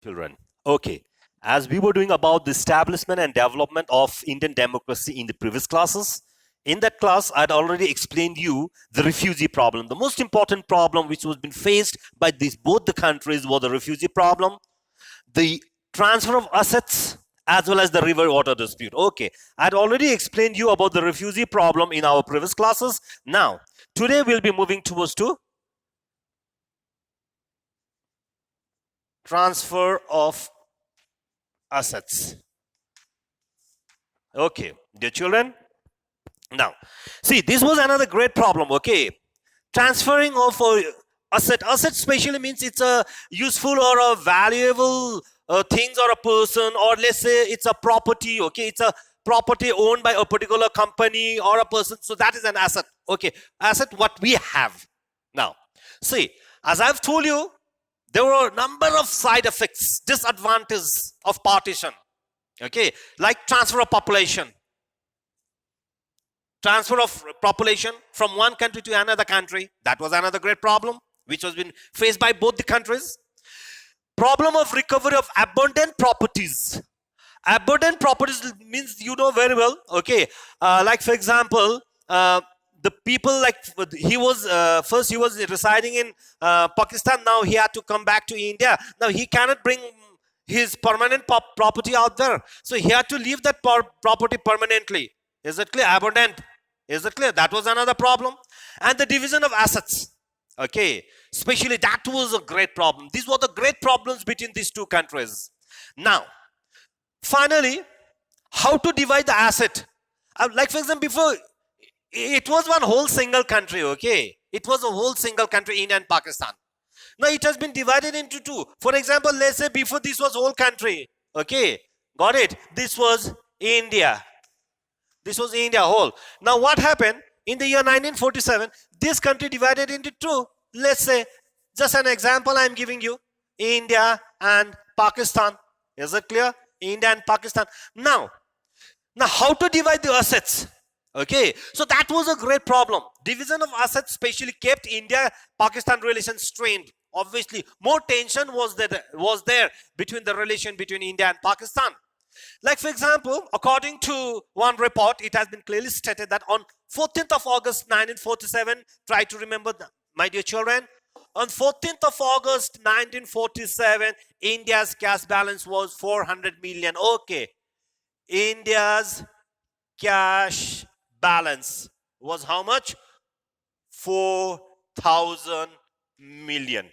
Children. Okay. As we were doing about the establishment and development of Indian democracy in the previous classes, in that class, I'd already explained you the refugee problem. The most important problem which was been faced by both the countries was the refugee problem, the transfer of assets, as well as the river water dispute. Okay, I'd already explained you about the refugee problem in our previous classes. Now, today we'll be moving towards to transfer of assets. Okay, dear children. Now, see, this was another great problem. Okay, transferring of asset especially means it's a useful or a valuable things or a person, or let's say it's a property. Okay, it's a property owned by a particular company or a person, so that is an asset. Okay, asset what we have. Now, see, as I've told you, there were a number of side effects, disadvantages of partition. Okay, like transfer of population. Transfer of population from one country to another country. That was another great problem which was been faced by both the countries. Problem of recovery of abundant properties. Abundant properties means you know very well. Okay, like for example, the people, like he was first he was residing in Pakistan. Now he had to come back to India. Now he cannot bring his permanent property out there, so he had to leave that property permanently. Is it clear? Abundant. Is it clear? That was another problem. And the division of assets. Okay, especially that was a great problem. These were the great problems between these two countries. Now, finally, how to divide the asset? Like for example, before it was one whole single country. Okay, it was a whole single country, India and Pakistan. Now it has been divided into two. For example, let's say before this was whole country. Okay, got it? This was India. This was India whole. Now what happened? In the year 1947, this country divided into two. Let's say, just an example I'm giving you. India and Pakistan. Is it clear? India and Pakistan. Now how to divide the assets? Okay, so that was a great problem. Division of assets especially kept India-Pakistan relations strained. Obviously, more tension was there between the relation between India and Pakistan. Like for example, according to one report, it has been clearly stated that on 14th of August 1947, try to remember that, my dear children, on 14th of August 1947, India's cash balance was 400 million. Okay, India's cash balance was how much? 4,000 million.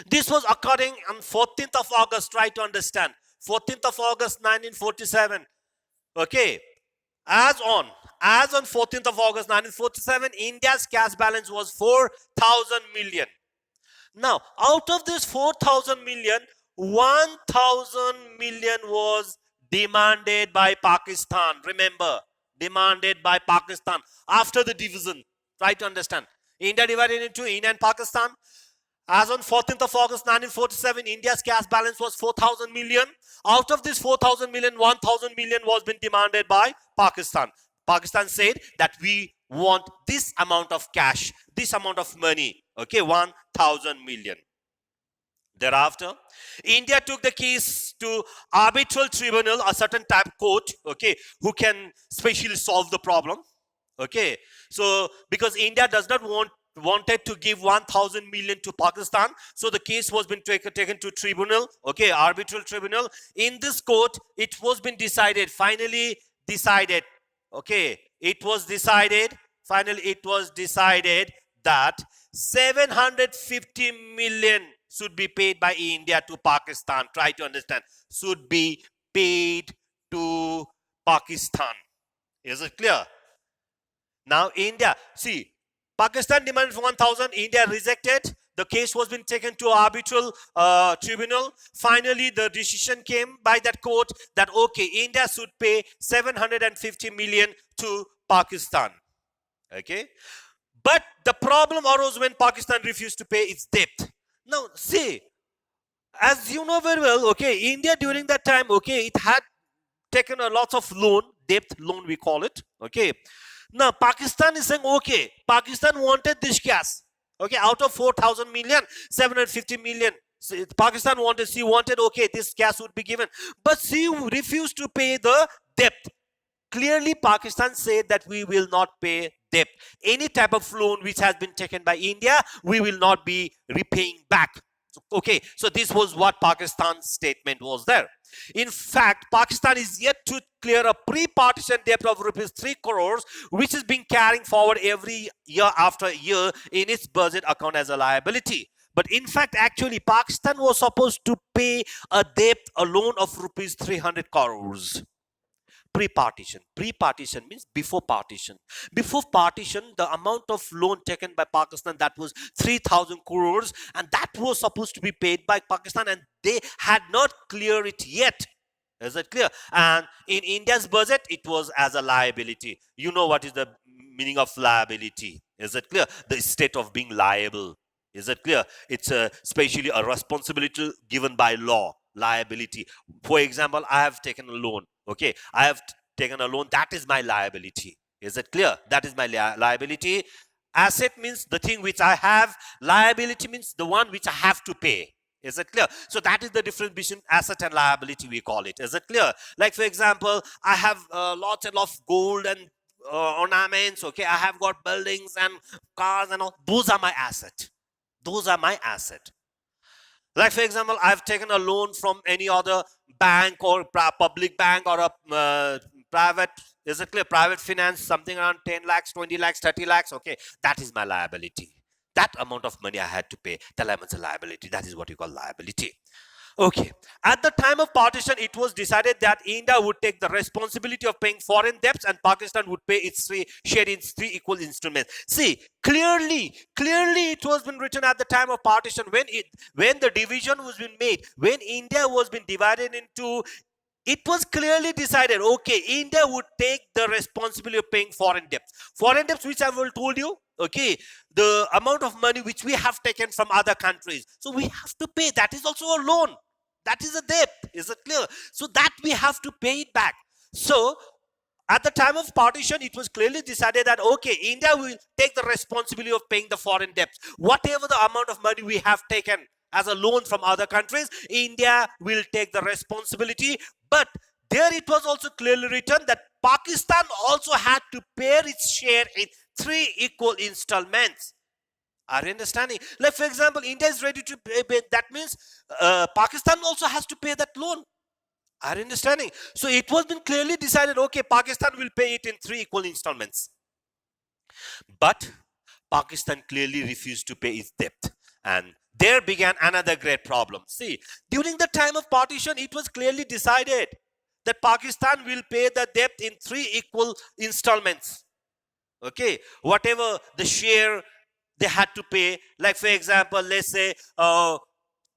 This was according on 14th of August, try to understand. 14th of August 1947. Okay, as on 14th of August 1947, India's cash balance was 4,000 million. Now, out of this 4,000 million, 1,000 million was demanded by Pakistan. Remember, demanded by Pakistan after the division. Try to understand. India divided into India and Pakistan. As on 14th of August 1947, India's cash balance was 4,000 million. Out of this 4,000 million, 1,000 million was been demanded by Pakistan. Pakistan said that we want this amount of cash, this amount of money. Okay, 1,000 million. Thereafter, India took the case to arbitral tribunal, a certain type court, okay, who can specially solve the problem. Okay, so because India does not wanted to give 1,000 million to Pakistan, so the case was been taken to tribunal, okay, arbitral tribunal. In this court, it was been decided, finally decided, okay, finally it was decided that 750 million should be paid by India to Pakistan. Try to understand, should be paid to Pakistan. Is it clear? Now India, see, Pakistan demanded 1,000, India rejected. The case was been taken to arbitral tribunal. Finally, the decision came by that court that okay, India should pay 750 million to Pakistan. Okay, but the problem arose when Pakistan refused to pay its debt. Now, see, as you know very well, okay, India during that time, okay, it had taken a lot of loan, debt loan we call it. Okay. Now, Pakistan is saying, okay, Pakistan wanted this cash. Okay, out of 4,000 million, 750 million Pakistan wanted, okay, this gas would be given, but she refused to pay the debt. Clearly, Pakistan said that we will not pay debt. Any type of loan which has been taken by India, we will not be repaying back. Okay, so this was what Pakistan's statement was there. In fact, Pakistan is yet to clear a pre-partition debt of rupees 3 crores, which is being carrying forward every year after year in its budget account as a liability. But in fact, actually, Pakistan was supposed to pay a debt, a loan of rupees 300 crores. Pre-partition. Pre-partition means before partition. Before partition, the amount of loan taken by Pakistan, that was 3,000 crores, and that was supposed to be paid by Pakistan, and they had not cleared it yet. Is it clear? And in India's budget, it was as a liability. You know what is the meaning of liability? Is it clear? The state of being liable. Is it clear? It's especially a responsibility given by law. Liability. For example, I have taken a loan. Okay, I have taken a loan. That is my liability. Is it clear? That is my liability. Asset means the thing which I have. Liability means the one which I have to pay. Is it clear? So that is the difference between asset and liability, we call it. Is it clear? Like, for example, I have lots and lots of gold and ornaments. Okay, I have got buildings and cars and all. Those are my asset. Those are my asset. Like, for example, I've taken a loan from any other bank or public bank or a private, is it clear, private finance, something around 10 lakhs, 20 lakhs, 30 lakhs. Okay, that is my liability. That amount of money I had to pay, that is a liability. That is what you call liability. Okay, at the time of partition, it was decided that India would take the responsibility of paying foreign debts and Pakistan would pay its share in 3 equal installments. See, clearly it was been written at the time of partition, when the division was been made, when India was been divided into, it was clearly decided, okay, India would take the responsibility of paying foreign debts. Foreign debts, which I will told you, okay, the amount of money which we have taken from other countries. So we have to pay. That is also a loan. That is a debt. Is it clear? So that we have to pay it back. So at the time of partition, it was clearly decided that, okay, India will take the responsibility of paying the foreign debts. Whatever the amount of money we have taken as a loan from other countries, India will take the responsibility. But there it was also clearly written that Pakistan also had to pay its share in 3 equal installments. Are you understanding? Like, for example, India is ready to pay. That means Pakistan also has to pay that loan. Are you understanding? So it was been clearly decided, okay, Pakistan will pay it in 3 equal installments. But Pakistan clearly refused to pay its debt. And there began another great problem. See, during the time of partition, it was clearly decided that Pakistan will pay the debt in 3 equal installments. Okay, whatever the share they had to pay, like, for example, let's say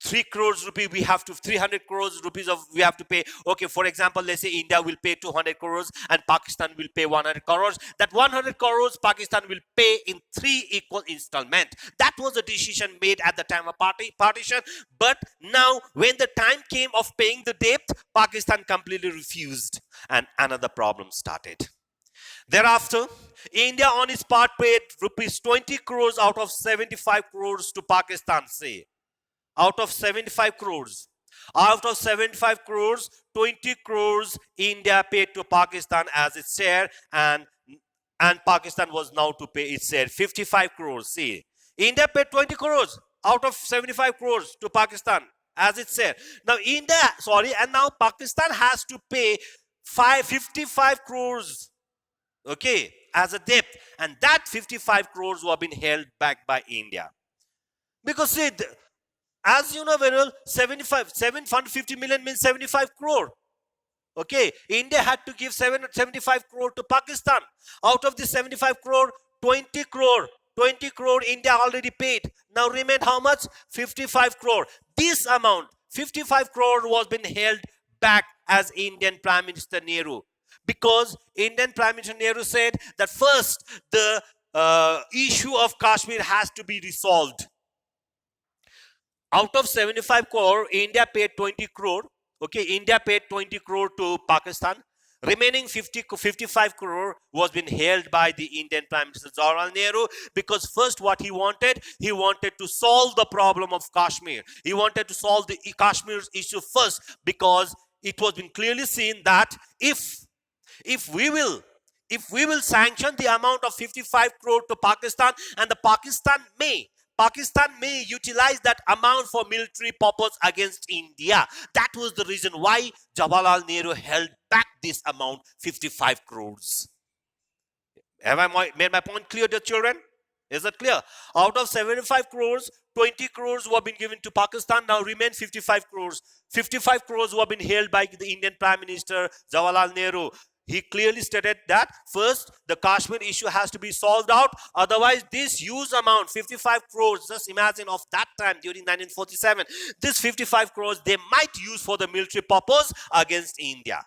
3 crores rupees, we have to 300 crores rupees of we have to pay. Okay, for example, let's say India will pay 200 crores and Pakistan will pay 100 crores. That 100 crores Pakistan will pay in 3 equal installments. That was a decision made at the time of partition. But now, when the time came of paying the debt, Pakistan completely refused, and another problem started. Thereafter, India on its part paid rupees 20 crores out of 75 crores to Pakistan. Say, out of 75 crores. Out of 75 crores, 20 crores India paid to Pakistan as its share, and Pakistan was now to pay its share 55 crores. See, India paid 20 crores out of 75 crores to Pakistan as its share. Now now Pakistan has to pay 55 crores. Okay, as a debt, and that 55 crores were being held back by India. Because see, as you know very well, 750 million means 75 crore. Okay, India had to give 75 crore to Pakistan. Out of this 75 crore, 20 crore India already paid. Now remain how much? 55 crore. This amount, 55 crore, was being held back as Indian Prime Minister Nehru. Because Indian Prime Minister Nehru said that first the issue of Kashmir has to be resolved. Out of 75 crore, India paid 20 crore. Okay, India paid 20 crore to Pakistan. Remaining 55 crore was been held by the Indian Prime Minister Jawaharlal Nehru, because first what he wanted to solve the problem of Kashmir. He wanted to solve the Kashmir's issue first, because it was been clearly seen that if we will sanction the amount of 55 crore to Pakistan, and the Pakistan may utilize that amount for military purpose against India. That was the reason why Jawaharlal Nehru held back this amount, 55 crores. Have I made my point clear to children? Is it clear? Out of 75 crores, 20 crores were been given to Pakistan. Now remain 55 crores. 55 crores were been held by the Indian Prime Minister Jawaharlal Nehru. He clearly stated that first the Kashmir issue has to be solved out. Otherwise, this huge amount, 55 crores, just imagine of that time during 1947, this 55 crores they might use for the military purpose against India.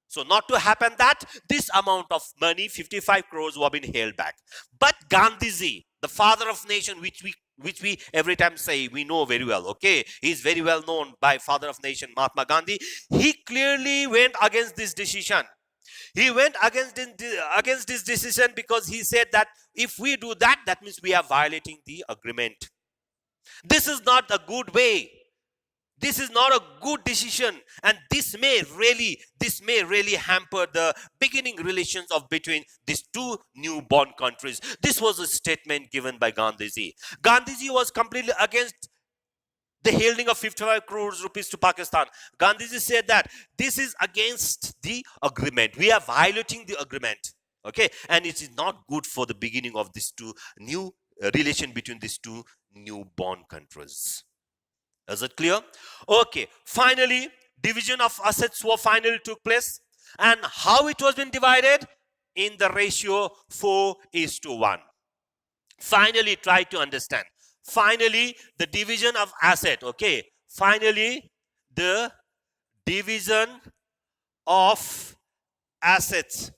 So not to happen that, this amount of money, 55 crores, were being held back. But Gandhiji, the father of nation, which we every time say, we know very well, okay? He's very well known by father of nation, Mahatma Gandhi. He clearly went against this decision. He went against this decision because he said that if we do that, that means we are violating the agreement. This is not a good way. This is not a good decision, and this may really hamper the beginning relations of between these two newborn countries. This was a statement given by Gandhiji. Gandhiji was completely against the holding of 55 crores rupees to Pakistan. Gandhiji said that this is against the agreement. We are violating the agreement. Okay, and it is not good for the beginning of this two new relation between these two newborn countries. Is it clear? Okay, finally, division of assets finally took place. And how it was been divided? In the ratio 4:1. Finally, try to understand. Finally, the division of asset, okay? Finally, the division of assets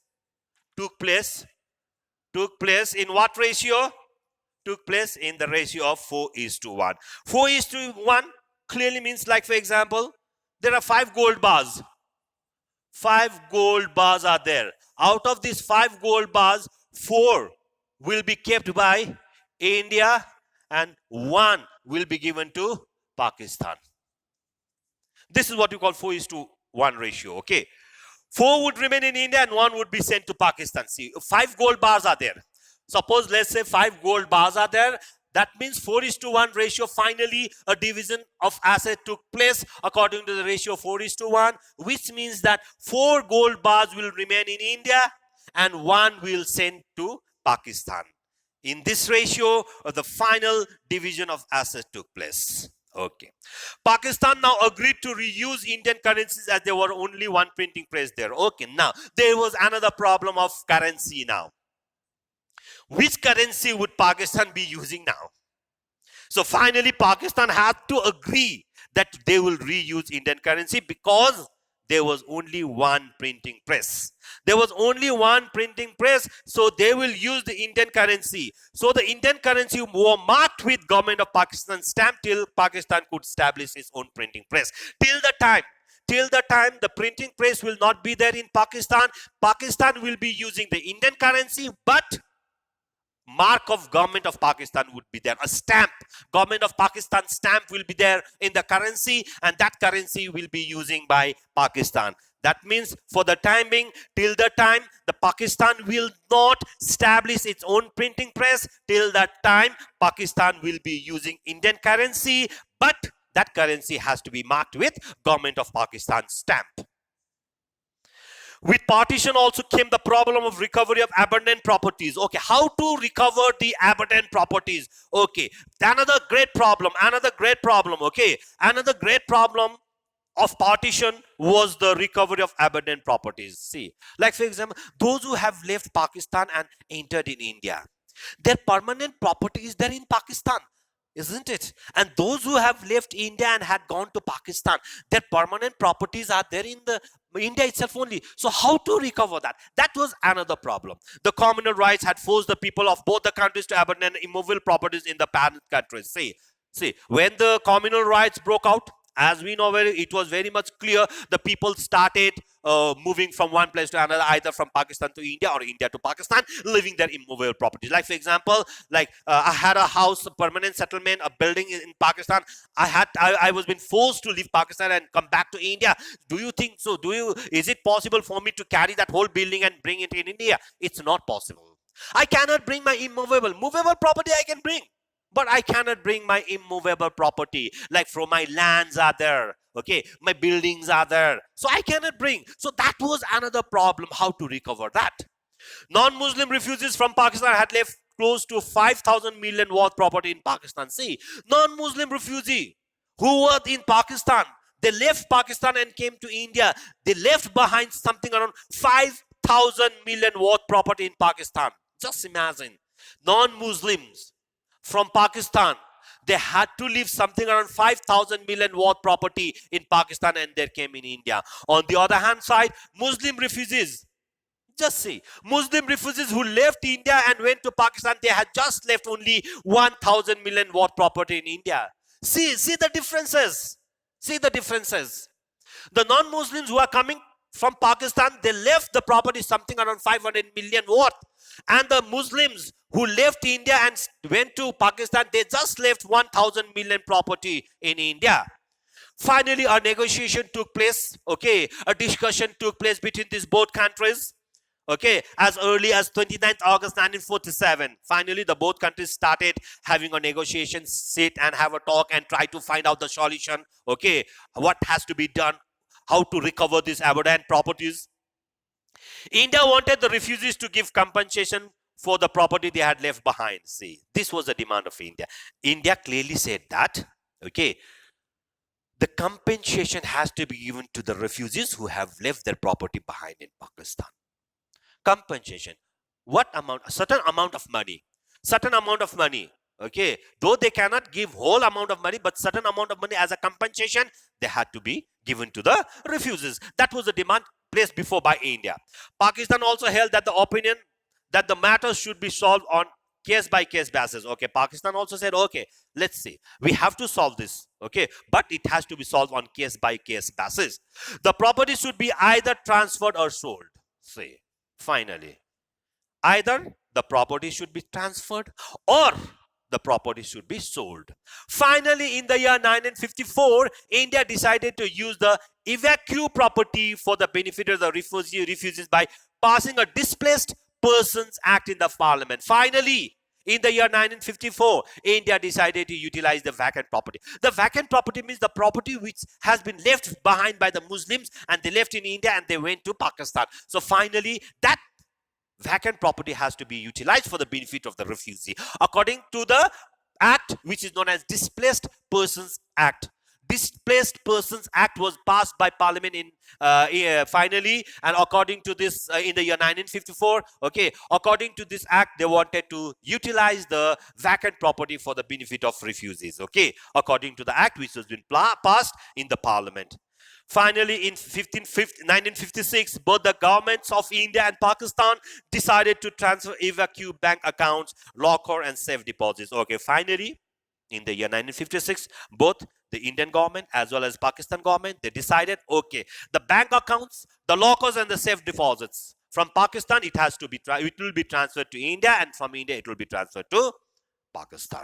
took place in what ratio? Took place in the ratio of 4:1. 4:1 clearly means, like for example, there are 5 gold bars. 5 gold bars are there. Out of these 5 gold bars, 4 will be kept by India and 1 will be given to Pakistan. This is what you call 4:1 ratio, okay? 4 would remain in India and 1 would be sent to Pakistan. See, 5 gold bars are there. Suppose, let's say 5 gold bars are there. That means 4:1 ratio. Finally, a division of asset took place according to the ratio 4:1, which means that 4 gold bars will remain in India and 1 will send to Pakistan. In this ratio, the final division of assets took place. Okay. Pakistan now agreed to reuse Indian currencies as there were only 1 printing press there. Okay. Now, there was another problem of currency now. Which currency would Pakistan be using now? So finally, Pakistan had to agree that they will reuse Indian currency because there was only 1 printing press. There was only 1 printing press, so they will use the Indian currency. So the Indian currency were marked with government of Pakistan stamp till Pakistan could establish its own printing press. Till the time the printing press will not be there in Pakistan, Pakistan will be using the Indian currency, but mark of government of Pakistan would be there. A stamp, government of Pakistan stamp will be there in the currency, and that currency will be using by Pakistan. That means for the time being, till the time the Pakistan will not establish its own printing press, till that time Pakistan will be using Indian currency, but that currency has to be marked with government of Pakistan stamp. With partition also came the problem of recovery of abandoned properties. Okay, how to recover the abandoned properties? Okay, another great problem, okay. Another great problem of partition was the recovery of abandoned properties. See, like for example, those who have left Pakistan and entered in India, their permanent property is there in Pakistan, isn't it? And those who have left India and had gone to Pakistan, their permanent properties are there in the India itself only. So how to recover that? That was another problem. The communal rights had forced the people of both the countries to abandon immovable properties in the parent countries. See, when the communal rights broke out, as we know, it was very much clear. The people started moving from one place to another, either from Pakistan to India or India to Pakistan, leaving their immovable properties. Like, for example, like I had a house, a permanent settlement, a building in Pakistan. I was being forced to leave Pakistan and come back to India. Do you think so? Is it possible for me to carry that whole building and bring it in India? It's not possible. I cannot bring my movable property I can bring, but I cannot bring my immovable property. Like, from my lands are there, okay, my buildings are there, so I cannot bring. So that was another problem, how to recover that. Non-Muslim refugees from Pakistan had left close to 5,000 million worth property in Pakistan. See, non-Muslim refugee who were in Pakistan, they left Pakistan and came to India. They left behind something around 5,000 million worth property in Pakistan. Just imagine, non-Muslims from Pakistan, they had to leave something around 5,000 million worth property in Pakistan, and they came in India. On the other hand side, Muslim refugees, just see, Muslim refugees who left India and went to Pakistan, they had just left only 1,000 million worth property in India. See the differences. See the differences. The non-Muslims who are coming from Pakistan, they left the property something around 500 million worth. And the Muslims who left India and went to Pakistan, they just left 1,000 million property in India. Finally, a negotiation took place, okay, a discussion took place between these both countries, okay, as early as 29th August 1947. Finally, the both countries started having a negotiation, sit and have a talk and try to find out the solution, okay, what has to be done, how to recover these Aberdeen properties. India wanted the refugees to give compensation for the property they had left behind. See, this was the demand of India. India clearly said that, okay, the compensation has to be given to the refugees who have left their property behind in Pakistan. Compensation. What amount? A certain amount of money. Certain amount of money. Okay. Though they cannot give whole amount of money, but certain amount of money as a compensation, they had to be given to the refugees. That was the demand placed before by India. Pakistan also held that the opinion that the matter should be solved on case-by-case basis. Okay, Pakistan also said, okay, let's see, we have to solve this, okay, but it has to be solved on case-by-case basis. The property should be either transferred or sold. See, finally, either the property should be transferred or the property should be sold. Finally, in the year 1954, India decided to use the evacuee property for the benefit of the refugees by passing a Displaced Persons Act in the Parliament. Finally, in the year 1954, India decided to utilize the vacant property. The vacant property means the property which has been left behind by the Muslims, and they left in India and they went to Pakistan. So finally, that vacant property has to be utilized for the benefit of the refugee according to the act which is known as Displaced Persons Act. Displaced Persons Act was passed by Parliament in finally, and according to this in the year 1954, okay, according to this act, they wanted to utilize the vacant property for the benefit of refugees, okay, according to the act which has been passed in the Parliament. Finally, in 1956, both the governments of India and Pakistan decided to transfer evacuee bank accounts, locker and safe deposits. Okay, finally, in the year 1956, both the Indian government as well as Pakistan government, they decided, okay, the bank accounts, the lockers and the safe deposits from Pakistan, it will be transferred to India, and from India it will be transferred to Pakistan.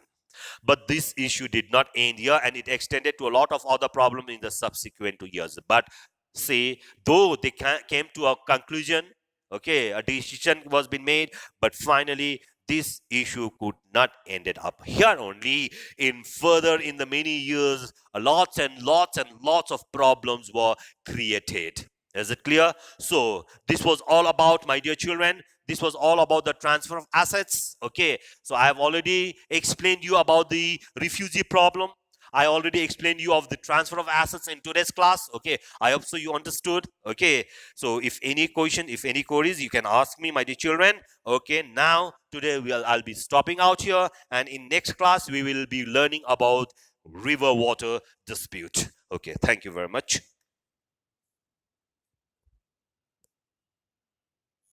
But this issue did not end here, and it extended to a lot of other problems in the subsequent 2 years. But say, though they came to a conclusion, okay, a decision was been made, but finally this issue could not ended up here only. In the many years, lots and lots and lots of problems were created. Is it clear? So this was all about, my dear children, this was all about the transfer of assets. Okay, so I have already explained you about the refugee problem. I already explained you of the transfer of assets in today's class. Okay, I hope so you understood. Okay, so if any question, if any queries, you can ask me, my dear children. Okay, now today I'll be stopping out here, and in next class we will be learning about river water dispute. Okay, thank you very much.